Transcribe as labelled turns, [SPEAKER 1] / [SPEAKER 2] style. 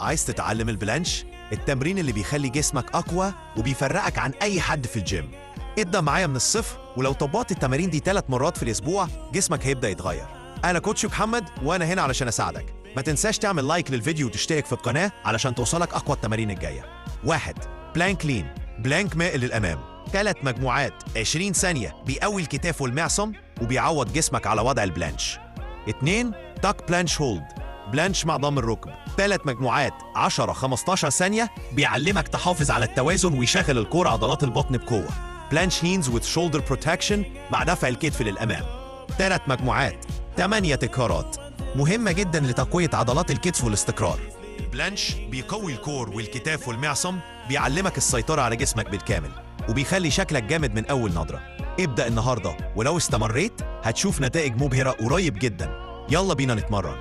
[SPEAKER 1] عايز تتعلم البلانش؟ التمرين اللي بيخلي جسمك أقوى وبيفرقك عن أي حد في الجيم. ابدأ معايا من الصفر، ولو طبقت التمارين دي 3 مرات في الأسبوع جسمك هيبدأ يتغير. أنا كوتش محمد وأنا هنا علشان أساعدك. ما تنساش تعمل لايك للفيديو وتشترك في القناة علشان توصلك أقوى التمارين الجاية. 1. بلانك لين، بلانك مائل للأمام. 3 مجموعات 20 ثانية بيقوي الكتاف والمعصم وبيعود جسمك على وضع البلانش. 2. تاك بلانش هولد، بلانش مع ضم الركب. 3 مجموعات 10-15 ثانية بيعلمك تحافظ على التوازن ويشغل الكور عضلات البطن بقوة. بلانش هينز وذ شولدر بروتكشن مع دفع الكتف للأمام. 3 مجموعات 8 تكرارات مهمة جدا لتقوية عضلات الكتف والاستقرار. البلانش بيقوي الكور والكتاف والمعصم، بيعلمك السيطرة على جسمك بالكامل وبيخلي شكلك جامد من أول نظرة. ابدأ النهاردة، ولو استمريت هتشوف نتائج مبهرة قريب جدا. يلا بينا نتمرن.